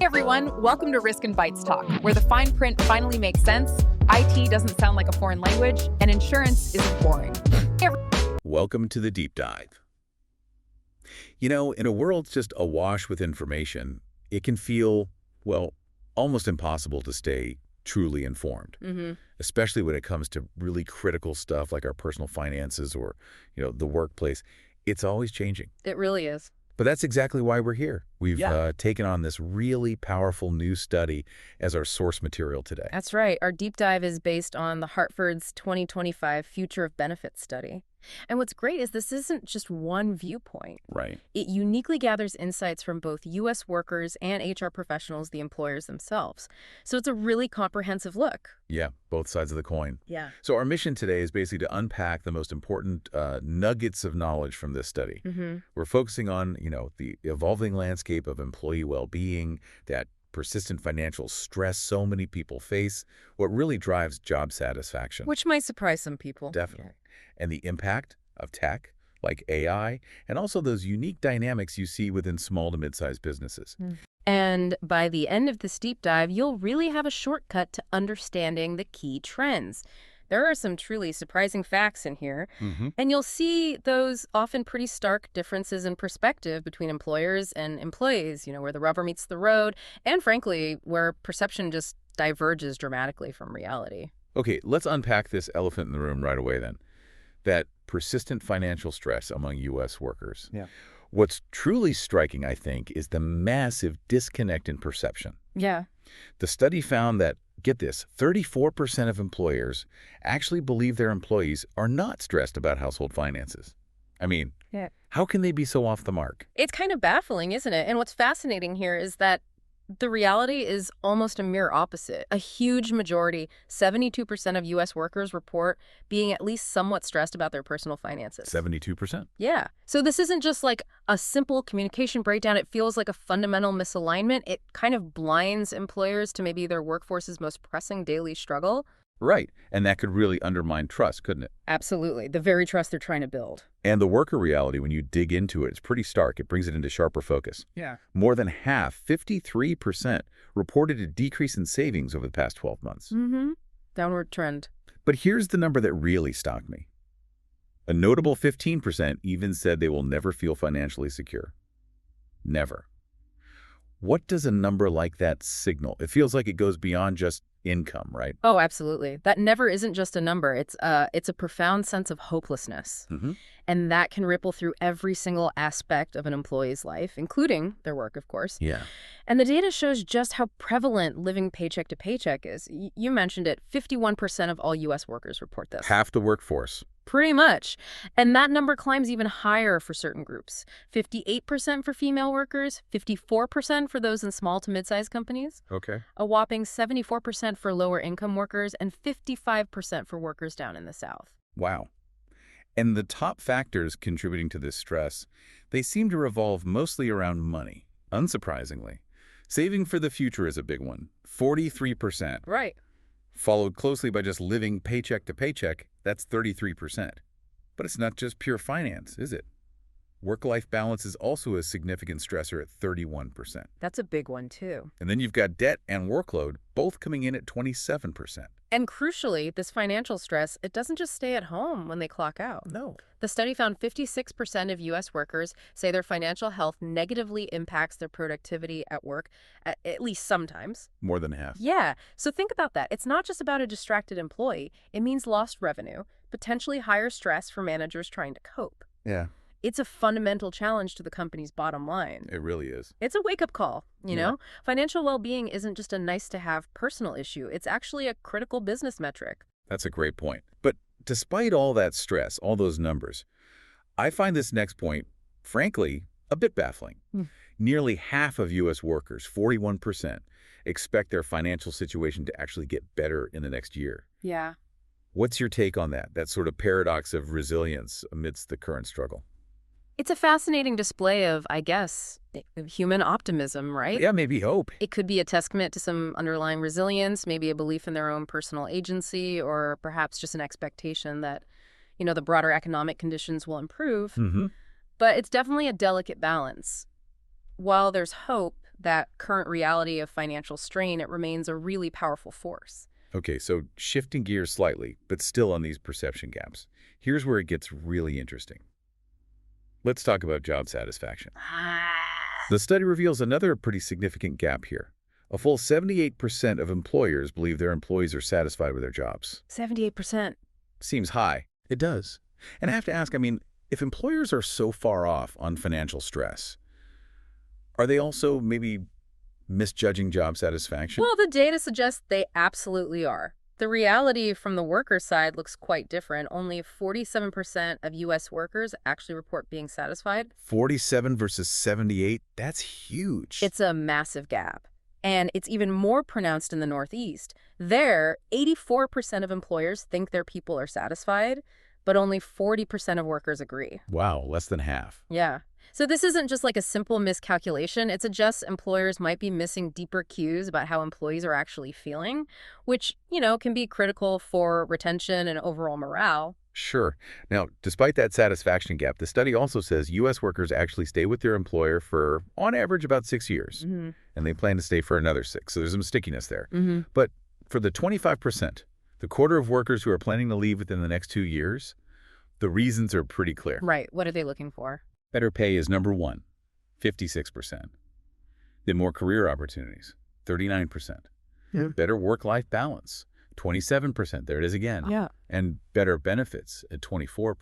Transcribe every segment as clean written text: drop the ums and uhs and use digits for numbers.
Hey everyone, welcome to Risk and Bites Talk, where the fine print finally makes sense, IT doesn't sound like a foreign language, and insurance isn't boring. Welcome to the deep dive. You know, in a world just awash with information, it can feel, well, almost impossible to stay truly informed, especially when it comes to really critical stuff like our personal finances or, the workplace. It's always changing. It really is. But that's exactly why we're here. We've taken on this really powerful new study as our source material today. That's right. Our deep dive is based on the Hartford's 2025 Future of Benefits study. And what's great is this isn't just one viewpoint. Right. It uniquely gathers insights from both U.S. workers and HR professionals, the employers themselves. So it's a really comprehensive look. Yeah, both sides of the coin. Yeah. So our mission today is basically to unpack the most important nuggets of knowledge from this study. We're focusing on, the evolving landscape of employee well-being, that persistent financial stress so many people face, what really drives job satisfaction. Which might surprise some people. Definitely. And the impact of tech, like AI, and also those unique dynamics you see within small to mid-sized businesses. And by the end of this deep dive, you'll really have a shortcut to understanding the key trends. There are some truly surprising facts in here, and you'll see those often pretty stark differences in perspective between employers and employees, where the rubber meets the road, and frankly, where perception just diverges dramatically from reality. Okay, let's unpack this elephant in the room right away then. That persistent financial stress among U.S. workers. Yeah. What's truly striking, I think, is the massive disconnect in perception. Yeah. The study found that, get this, 34% of employers actually believe their employees are not stressed about household finances. I mean, how can they be so off the mark? It's kind of baffling, isn't it? And what's fascinating here is that the reality is almost a mirror opposite. A huge majority, 72% of U.S. workers report being at least somewhat stressed about their personal finances. 72%? Yeah. So this isn't just like a simple communication breakdown. It feels like a fundamental misalignment. It kind of blinds employers to maybe their workforce's most pressing daily struggle. Right. And that could really undermine trust, couldn't it? Absolutely. The very trust they're trying to build. And the worker reality, when you dig into it, it's pretty stark. It brings it into sharper focus. Yeah. More than half, 53%, reported a decrease in savings over the past 12 months. Downward trend. But here's the number that really shocked me. A notable 15% even said they will never feel financially secure. Never. What does a number like that signal? It feels like it goes beyond just income, right? Oh, absolutely. That never isn't just a number. It's a profound sense of hopelessness. And that can ripple through every single aspect of an employee's life, including their work, of course. Yeah. And the data shows just how prevalent living paycheck to paycheck is. You mentioned it. 51% of all U.S. workers report this. Half the workforce. Pretty much. And that number climbs even higher for certain groups. 58% for female workers, 54% for those in small to mid-sized companies. Okay. A whopping 74% for lower income workers and 55% for workers down in the South. Wow. And the top factors contributing to this stress, they seem to revolve mostly around money, unsurprisingly. Saving for the future is a big one, 43%. Right. Followed closely by just living paycheck to paycheck, that's 33%. But it's not just pure finance, is it? Work-life balance is also a significant stressor at 31%. That's a big one, too. And then you've got debt and workload, both coming in at 27%. And crucially, this financial stress, it doesn't just stay at home when they clock out. No. The study found 56% of U.S. workers say their financial health negatively impacts their productivity at work, at least sometimes. More than half. Yeah. So think about that. It's not just about a distracted employee. It means lost revenue, potentially higher stress for managers trying to cope. Yeah. It's a fundamental challenge to the company's bottom line. It really is. It's a wake-up call, you know? Financial well-being isn't just a nice-to-have personal issue. It's actually a critical business metric. That's a great point. But despite all that stress, all those numbers, I find this next point, frankly, a bit baffling. Nearly half of U.S. workers, 41%, expect their financial situation to actually get better in the next year. Yeah. What's your take on that sort of paradox of resilience amidst the current struggle? It's a fascinating display of, I guess, human optimism, right? Yeah, maybe hope. It could be a testament to some underlying resilience, maybe a belief in their own personal agency, or perhaps just an expectation that, the broader economic conditions will improve. But it's definitely a delicate balance. While there's hope, that current reality of financial strain, it remains a really powerful force. Okay, so shifting gears slightly, but still on these perception gaps. Here's where it gets really interesting. Let's talk about job satisfaction. The study reveals another pretty significant gap here. A full 78% of employers believe their employees are satisfied with their jobs. 78%. Seems high. It does. And I have to ask, I mean, if employers are so far off on financial stress, are they also maybe misjudging job satisfaction? Well, the data suggests they absolutely are. The reality from the worker side looks quite different. Only 47% of U.S. workers actually report being satisfied. 47 versus 78, that's huge. It's a massive gap. And it's even more pronounced in the Northeast. There, 84% of employers think their people are satisfied, but only 40% of workers agree. Wow, less than half. Yeah. So this isn't just like a simple miscalculation. It suggests employers might be missing deeper cues about how employees are actually feeling, which, can be critical for retention and overall morale. Sure. Now, despite that satisfaction gap, the study also says U.S. workers actually stay with their employer for, on average, about 6 years. And they plan to stay for another 6. So there's some stickiness there. But for the 25%, the quarter of workers who are planning to leave within the next 2 years, the reasons are pretty clear. Right. What are they looking for? Better pay is number one, 56%. Then more career opportunities, 39%. Yeah. Better work-life balance, 27%. There it is again. Yeah. And better benefits at 24%.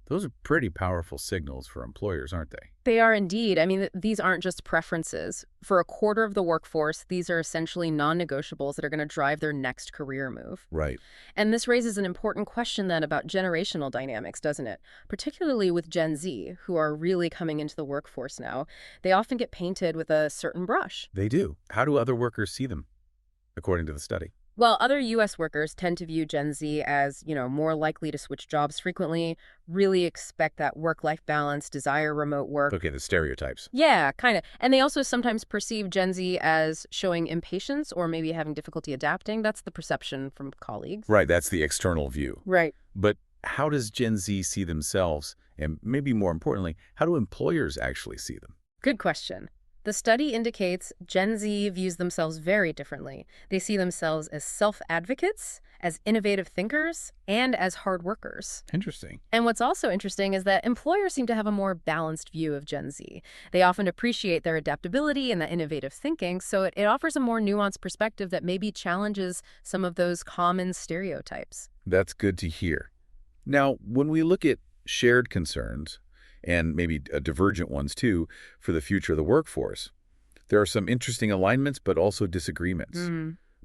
Those are pretty powerful signals for employers, aren't they? They are indeed. I mean, these aren't just preferences. For a quarter of the workforce, these are essentially non-negotiables that are going to drive their next career move. Right. And this raises an important question then about generational dynamics, doesn't it? Particularly with Gen Z, who are really coming into the workforce now. They often get painted with a certain brush. They do. How do other workers see them, according to the study? Well, other U.S. workers tend to view Gen Z as, more likely to switch jobs frequently, really expect that work-life balance, desire remote work. Okay, the stereotypes. Yeah, kind of. And they also sometimes perceive Gen Z as showing impatience or maybe having difficulty adapting. That's the perception from colleagues. Right, that's the external view. Right. But how does Gen Z see themselves? And maybe more importantly, how do employers actually see them? Good question. The study indicates Gen Z views themselves very differently. They see themselves as self-advocates, as innovative thinkers, and as hard workers. Interesting. And what's also interesting is that employers seem to have a more balanced view of Gen Z. They often appreciate their adaptability and that innovative thinking, so it offers a more nuanced perspective that maybe challenges some of those common stereotypes. That's good to hear. Now, when we look at shared concerns, and maybe divergent ones too, for the future of the workforce, there are some interesting alignments but also disagreements.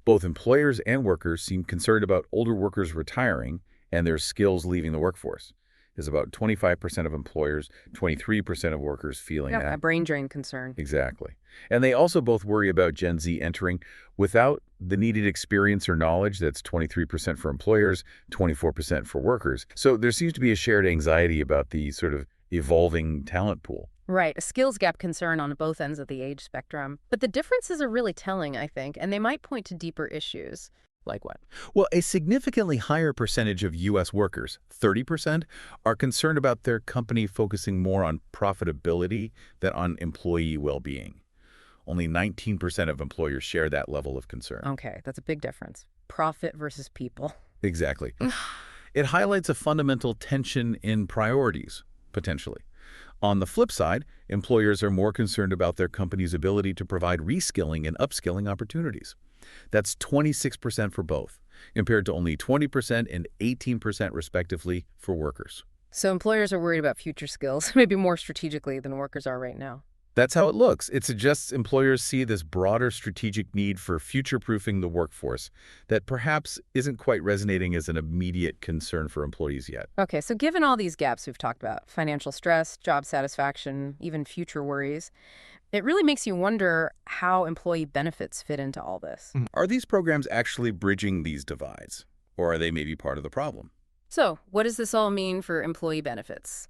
Both employers and workers seem concerned about older workers retiring and their skills leaving the workforce. There's about 25% of employers, 23% of workers feeling Yeah, that. a brain drain concern. Exactly. And they also both worry about Gen Z entering without the needed experience or knowledge. That's 23% for employers, 24% for workers. So there seems to be a shared anxiety about the sort of evolving talent pool. Right, a skills gap concern on both ends of the age spectrum. But the differences are really telling, I think, and they might point to deeper issues. Like what? Well, a significantly higher percentage of U.S. workers, 30%, are concerned about their company focusing more on profitability than on employee well-being. Only 19% of employers share that level of concern. Okay, that's a big difference. Profit versus people. Exactly. It highlights a fundamental tension in priorities, potentially. On the flip side, employers are more concerned about their company's ability to provide reskilling and upskilling opportunities. That's 26% for both, compared to only 20% and 18% respectively for workers. So employers are worried about future skills, maybe more strategically than workers are right now. That's how it looks. It suggests employers see this broader strategic need for future-proofing the workforce that perhaps isn't quite resonating as an immediate concern for employees yet. Okay, so given all these gaps we've talked about, financial stress, job satisfaction, even future worries, it really makes you wonder how employee benefits fit into all this. Are these programs actually bridging these divides, or are they maybe part of the problem? So, what does this all mean for employee benefits?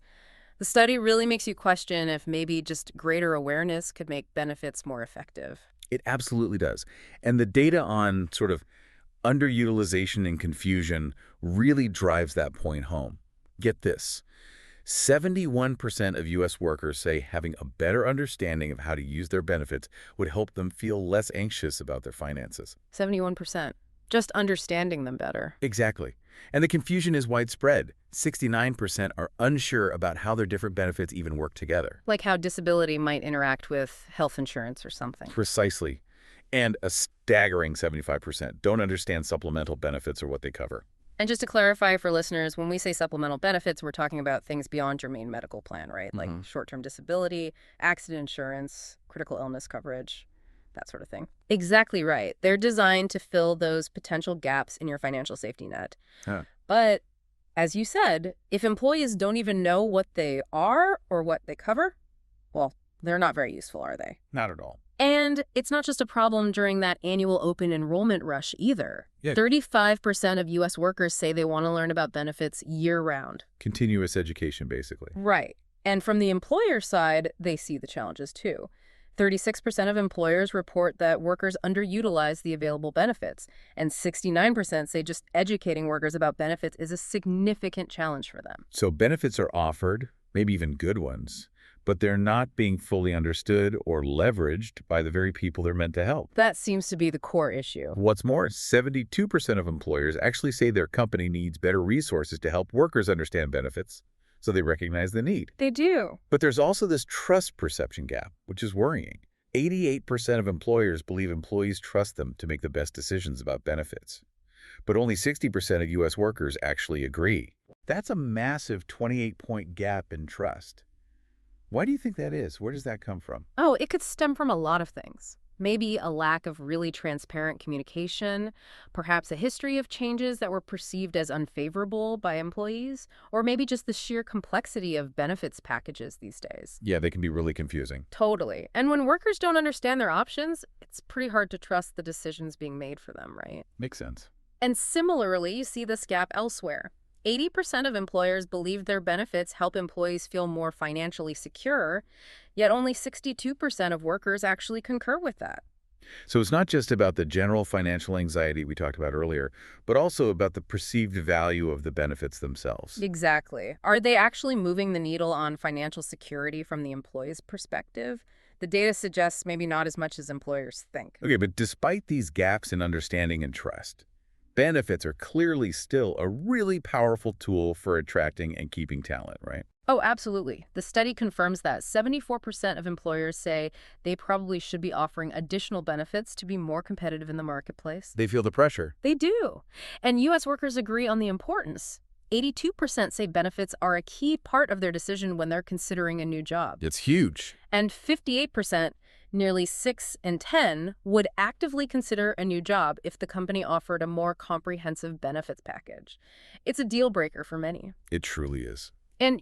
The study really makes you question if maybe just greater awareness could make benefits more effective. It absolutely does. And the data on sort of underutilization and confusion really drives that point home. Get this. 71% of U.S. workers say having a better understanding of how to use their benefits would help them feel less anxious about their finances. 71%. Just understanding them better. Exactly. And the confusion is widespread. 69% are unsure about how their different benefits even work together. Like how disability might interact with health insurance or something. Precisely. And a staggering 75% don't understand supplemental benefits or what they cover. And just to clarify for listeners, when we say supplemental benefits, we're talking about things beyond your main medical plan, right? Like short-term disability, accident insurance, critical illness coverage, that sort of thing. Exactly right. They're designed to fill those potential gaps in your financial safety net. Huh. But as you said, if employees don't even know what they are or what they cover, well, they're not very useful, are they? Not at all. And it's not just a problem during that annual open enrollment rush either. Yeah. 35% of U.S. workers say they want to learn about benefits year-round. Continuous education, basically. Right. And from the employer side, they see the challenges too. 36% of employers report that workers underutilize the available benefits, and 69% say just educating workers about benefits is a significant challenge for them. So benefits are offered, maybe even good ones, but they're not being fully understood or leveraged by the very people they're meant to help. That seems to be the core issue. What's more, 72% of employers actually say their company needs better resources to help workers understand benefits, so they recognize the need. They do. But there's also this trust perception gap, which is worrying. 88% of employers believe employees trust them to make the best decisions about benefits. But only 60% of U.S. workers actually agree. That's a massive 28-point gap in trust. Why do you think that is? Where does that come from? Oh, it could stem from a lot of things. Maybe a lack of really transparent communication, perhaps a history of changes that were perceived as unfavorable by employees, or maybe just the sheer complexity of benefits packages these days. Yeah, they can be really confusing. Totally. And when workers don't understand their options, it's pretty hard to trust the decisions being made for them, right? Makes sense. And similarly, you see this gap elsewhere. 80% of employers believe their benefits help employees feel more financially secure, yet only 62% of workers actually concur with that. So it's not just about the general financial anxiety we talked about earlier, but also about the perceived value of the benefits themselves. Exactly. Are they actually moving the needle on financial security from the employee's perspective? The data suggests maybe not as much as employers think. Okay, but despite these gaps in understanding and trust, benefits are clearly still a really powerful tool for attracting and keeping talent, right? Oh, absolutely. The study confirms that 74% of employers say they probably should be offering additional benefits to be more competitive in the marketplace. They feel the pressure. They do. And U.S. workers agree on the importance. 82% say benefits are a key part of their decision when they're considering a new job. It's huge. And 58%, nearly 6 in 10, would actively consider a new job if the company offered a more comprehensive benefits package. It's a deal breaker for many. It truly is. And,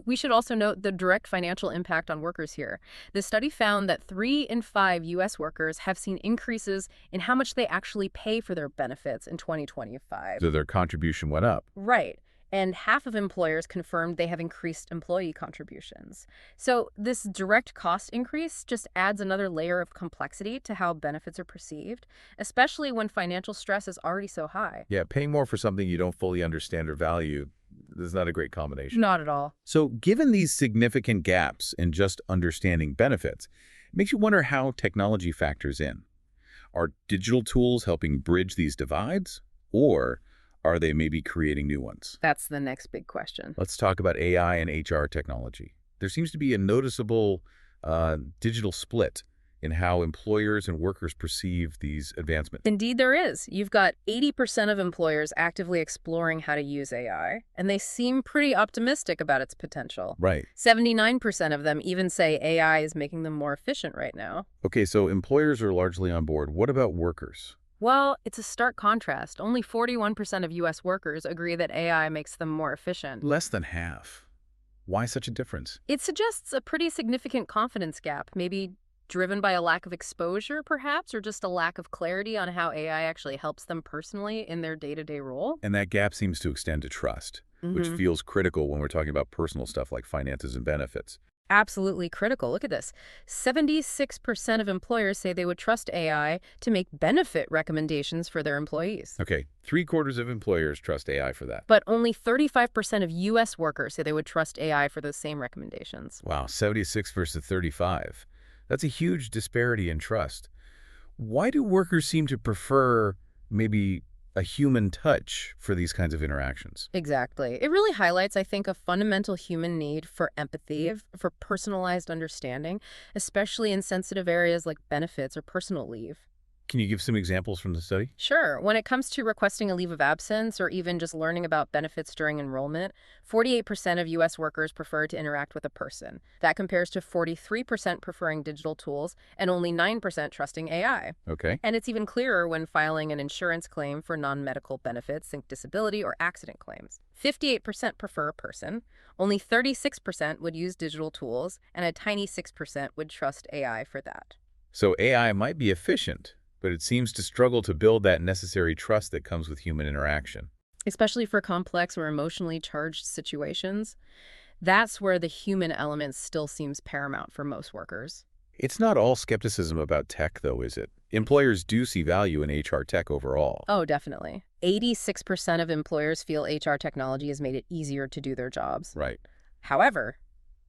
we should also note the direct financial impact on workers here. The study found that 3 in 5 U.S. workers have seen increases in how much they actually pay for their benefits in 2025. So their contribution went up. Right. And half of employers confirmed they have increased employee contributions. So this direct cost increase just adds another layer of complexity to how benefits are perceived, especially when financial stress is already so high. Yeah, paying more for something you don't fully understand or value is not a great combination. Not at all. So given these significant gaps in just understanding benefits, it makes you wonder how technology factors in. Are digital tools helping bridge these divides, or are they maybe creating new ones? That's the next big question. Let's talk about AI and HR technology. There seems to be a noticeable digital split in how employers and workers perceive these advancements. Indeed, there is. You've got 80% of employers actively exploring how to use AI, and they seem pretty optimistic about its potential. Right. 79% of them even say AI is making them more efficient right now. Okay, so employers are largely on board. What about workers? Well, it's a stark contrast. Only 41% of U.S. workers agree that AI makes them more efficient. Less than half. Why such a difference? It suggests a pretty significant confidence gap, maybe driven by a lack of exposure, perhaps, or just a lack of clarity on how AI actually helps them personally in their day-to-day role. And that gap seems to extend to trust, which feels critical when we're talking about personal stuff like finances and benefits. Absolutely critical. Look at this. 76% of employers say they would trust AI to make benefit recommendations for their employees. Okay, three-quarters of employers trust AI for that. But only 35% of U.S. workers say they would trust AI for those same recommendations. Wow, 76 versus 35. That's a huge disparity in trust. Why do workers seem to prefer maybe a human touch for these kinds of interactions? Exactly. It really highlights, I think, a fundamental human need for empathy, for personalized understanding, especially in sensitive areas like benefits or personal leave. Can you give some examples from the study? Sure. When it comes to requesting a leave of absence or even just learning about benefits during enrollment, 48% of U.S. workers prefer to interact with a person. That compares to 43% preferring digital tools and only 9% trusting AI. Okay. And it's even clearer when filing an insurance claim for non-medical benefits, think disability or accident claims. 58% prefer a person, only 36% would use digital tools, and a tiny 6% would trust AI for that. So AI might be efficient, but it seems to struggle to build that necessary trust that comes with human interaction. Especially for complex or emotionally charged situations, that's where the human element still seems paramount for most workers. It's not all skepticism about tech, though, is it? Employers do see value in HR tech overall. Oh, definitely. 86% of employers feel HR technology has made it easier to do their jobs. Right. However,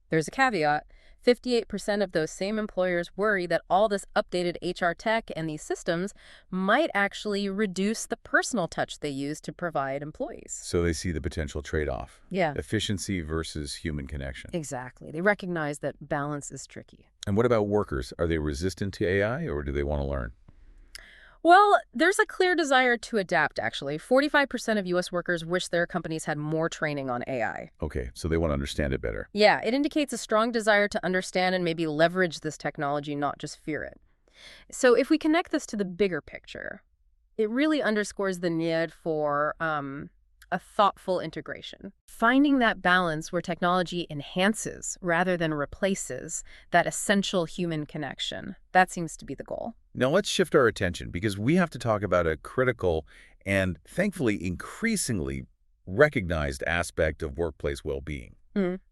there's a caveat. 58% of those same employers worry that all this updated HR tech and these systems might actually reduce the personal touch they use to provide employees. So they see the potential trade-off. Yeah, Efficiency versus human connection. exactly. They recognize that balance is tricky. And what about workers? Are they resistant to AI or do they want to learn? Well, there's a clear desire to adapt, actually. 45% of U.S. workers wish their companies had more training on AI. Okay, so they want to understand it better. Yeah, it indicates a strong desire to understand and maybe leverage this technology, not just fear it. So if we connect this to the bigger picture, it really underscores the need for a thoughtful integration. Finding that balance where technology enhances rather than replaces that essential human connection. That seems to be the goal. Now let's shift our attention because we have to talk about a critical and thankfully increasingly recognized aspect of workplace well-being,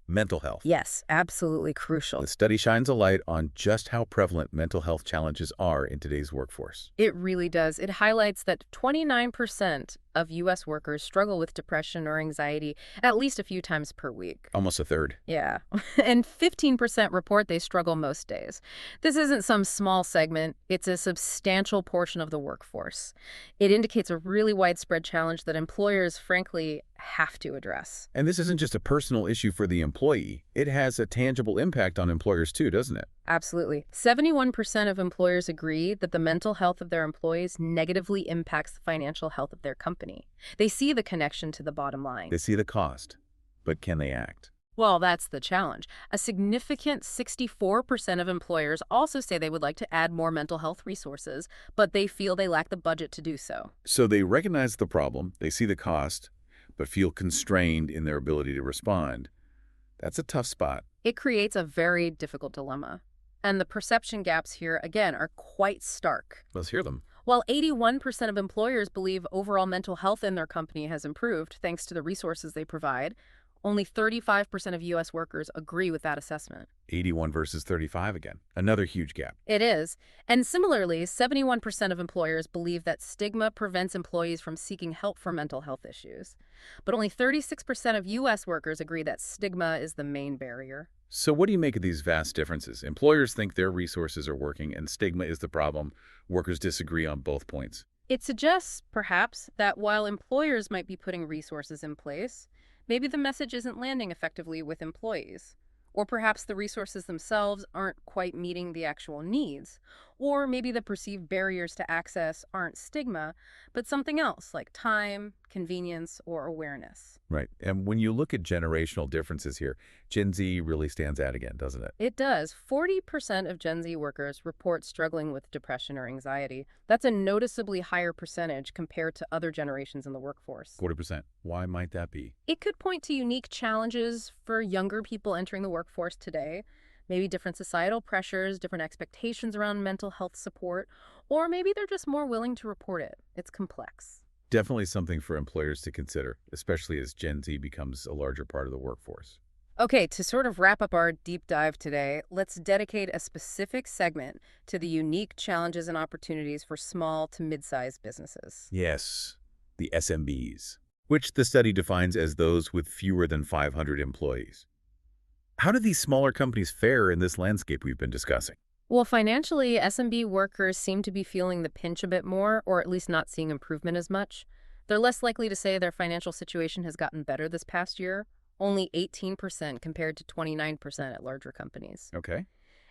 mental health. Yes, absolutely crucial. The study shines a light on just how prevalent mental health challenges are in today's workforce. It really does. It highlights that 29% of U.S. workers struggle with depression or anxiety at least a few times per week. Almost a third. Yeah. And 15% report they struggle most days. This isn't some small segment. It's a substantial portion of the workforce. It indicates a really widespread challenge that employers, frankly, have to address. And this isn't just a personal issue for the employee. It has a tangible impact on employers too, doesn't it? Absolutely. 71% of employers agree that the mental health of their employees negatively impacts the financial health of their company. They see the connection to the bottom line. They see the cost, but can they act? Well, that's the challenge. A significant 64% of employers also say they would like to add more mental health resources, but they feel they lack the budget to do so. So they recognize the problem, they see the cost, but feel constrained in their ability to respond. That's a tough spot. It creates a very difficult dilemma. And the perception gaps here, again, are quite stark. Let's hear them. While 81% of employers believe overall mental health in their company has improved thanks to the resources they provide, only 35% of U.S. workers agree with that assessment. 81 versus 35 again. Another huge gap. It is. And similarly, 71% of employers believe that stigma prevents employees from seeking help for mental health issues. But only 36% of U.S. workers agree that stigma is the main barrier. So what do you make of these vast differences? Employers think their resources are working and stigma is the problem. Workers disagree on both points. It suggests, perhaps, that while employers might be putting resources in place, maybe the message isn't landing effectively with employees. Or perhaps the resources themselves aren't quite meeting the actual needs. Or maybe the perceived barriers to access aren't stigma, but something else like time, convenience, or awareness. Right. And when you look at generational differences here, Gen Z really stands out again, doesn't it? It does. 40% of Gen Z workers report struggling with depression or anxiety. That's a noticeably higher percentage compared to other generations in the workforce. 40%. Why might that be? It could point to unique challenges for younger people entering the workforce today. Maybe different societal pressures, different expectations around mental health support, or maybe they're just more willing to report it. It's complex. Definitely something for employers to consider, especially as Gen Z becomes a larger part of the workforce. Okay, to sort of wrap up our deep dive today, let's dedicate a specific segment to the unique challenges and opportunities for small to mid-sized businesses. Yes, the SMBs, which the study defines as those with fewer than 500 employees. How do these smaller companies fare in this landscape we've been discussing? Well, financially, SMB workers seem to be feeling the pinch a bit more, or at least not seeing improvement as much. They're less likely to say their financial situation has gotten better this past year, only 18% compared to 29% at larger companies. Okay.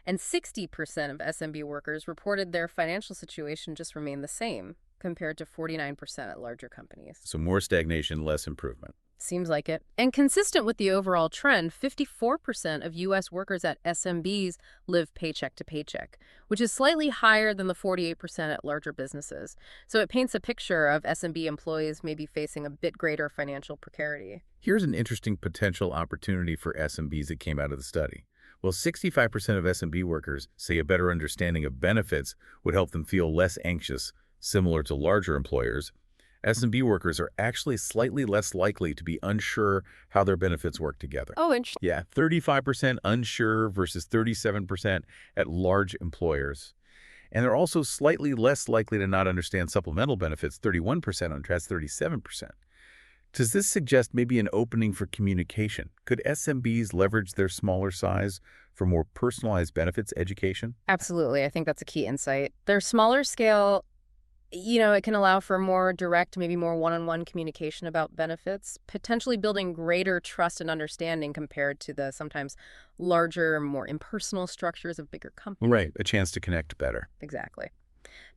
And 60% of SMB workers reported their financial situation just remained the same, compared to 49% at larger companies. So more stagnation, less improvement. Seems like it. And consistent with the overall trend, 54% of U.S. workers at SMBs live paycheck to paycheck, which is slightly higher than the 48% at larger businesses. So it paints a picture of SMB employees maybe facing a bit greater financial precarity. Here's an interesting potential opportunity for SMBs that came out of the study. Well, 65% of SMB workers say a better understanding of benefits would help them feel less anxious, similar to larger employers. SMB workers are actually slightly less likely to be unsure how their benefits work together. Oh, interesting. Yeah, 35% unsure versus 37% at large employers. And they're also slightly less likely to not understand supplemental benefits, 31% on track, 37%. Does this suggest maybe an opening for communication? Could SMBs leverage their smaller size for more personalized benefits education? Absolutely. I think that's a key insight. Their smaller scale, it can allow for more direct, maybe more one-on-one communication about benefits, potentially building greater trust and understanding compared to the sometimes larger, more impersonal structures of bigger companies. Right, a chance to connect better. Exactly.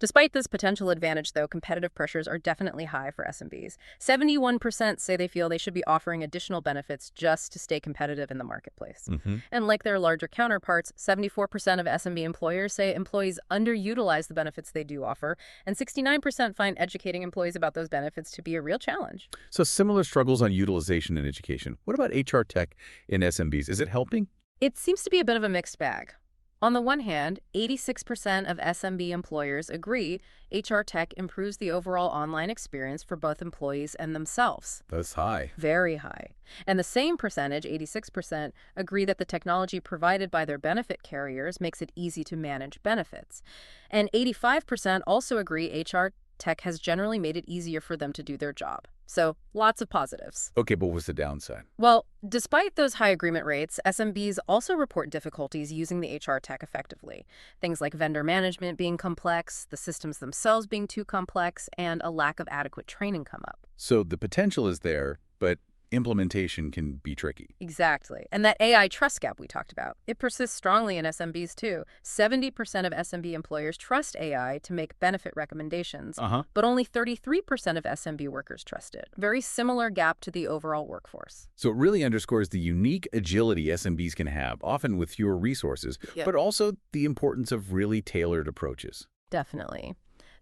Despite this potential advantage, though, competitive pressures are definitely high for SMBs. 71% say they feel they should be offering additional benefits just to stay competitive in the marketplace. And like their larger counterparts, 74% of SMB employers say employees underutilize the benefits they do offer, and 69% find educating employees about those benefits to be a real challenge. So similar struggles on utilization and education. What about HR tech in SMBs? Is it helping? It seems to be a bit of a mixed bag. On the one hand, 86% of SMB employers agree HR tech improves the overall online experience for both employees and themselves. That's high. Very high. And the same percentage, 86%, agree that the technology provided by their benefit carriers makes it easy to manage benefits. And 85% also agree HR tech has generally made it easier for them to do their job. So lots of positives. Okay, but what's the downside? Well, despite those high agreement rates, SMBs also report difficulties using the HR tech effectively. Things like vendor management being complex, the systems themselves being too complex, and a lack of adequate training come up. So the potential is there, but implementation can be tricky. Exactly. And that AI trust gap we talked about, it persists strongly in SMBs too. 70% of SMB employers trust AI to make benefit recommendations, but only 33% of SMB workers trust it. Very similar gap to the overall workforce. So it really underscores the unique agility SMBs can have, often with fewer resources, but also the importance of really tailored approaches. Definitely.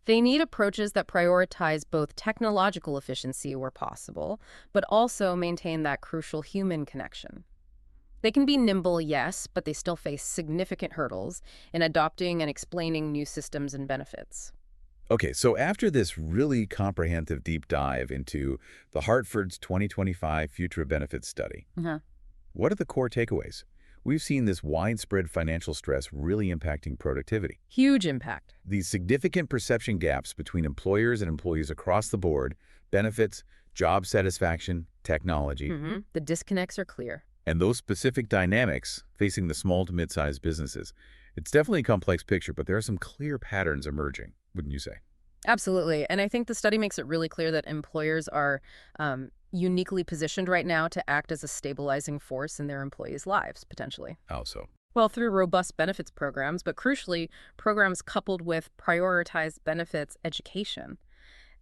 They need approaches that prioritize both technological efficiency where possible, but also maintain that crucial human connection. They can be nimble, yes, but they still face significant hurdles in adopting and explaining new systems and benefits. Okay, so after this really comprehensive deep dive into the Hartford's 2025 Future of Benefits study, what are the core takeaways? We've seen this widespread financial stress really impacting productivity. Huge impact. These significant perception gaps between employers and employees across the board, benefits, job satisfaction, technology, The disconnects are clear. and those specific dynamics facing the small to mid-sized businesses. It's definitely a complex picture, but there are some clear patterns emerging, wouldn't you say? Absolutely. And I think the study makes it really clear that employers are uniquely positioned right now to act as a stabilizing force in their employees' lives, potentially. How so? Well, through robust benefits programs, but crucially, programs coupled with prioritized benefits education.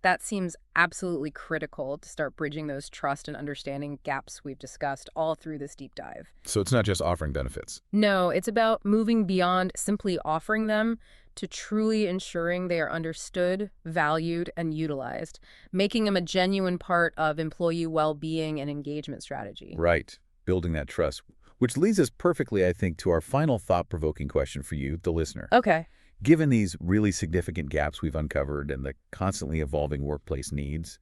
That seems absolutely critical to start bridging those trust and understanding gaps we've discussed all through this deep dive. So it's not just offering benefits. No, it's about moving beyond simply offering them to truly ensuring they are understood, valued, and utilized, making them a genuine part of employee well-being and engagement strategy. Right, building that trust, which leads us perfectly, I think, to our final thought-provoking question for you, the listener. Okay. Given these really significant gaps we've uncovered and the constantly evolving workplace needs,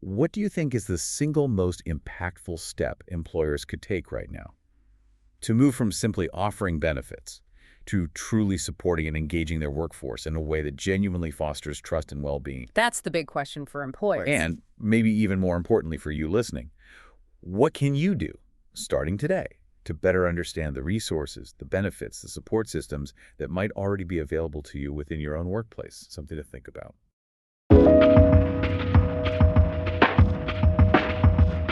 what do you think is the single most impactful step employers could take right now to move from simply offering benefits to truly supporting and engaging their workforce in a way that genuinely fosters trust and well-being? That's the big question for employers. And maybe even more importantly for you listening, what can you do starting today to better understand the resources, the benefits, the support systems that might already be available to you within your own workplace? Something to think about.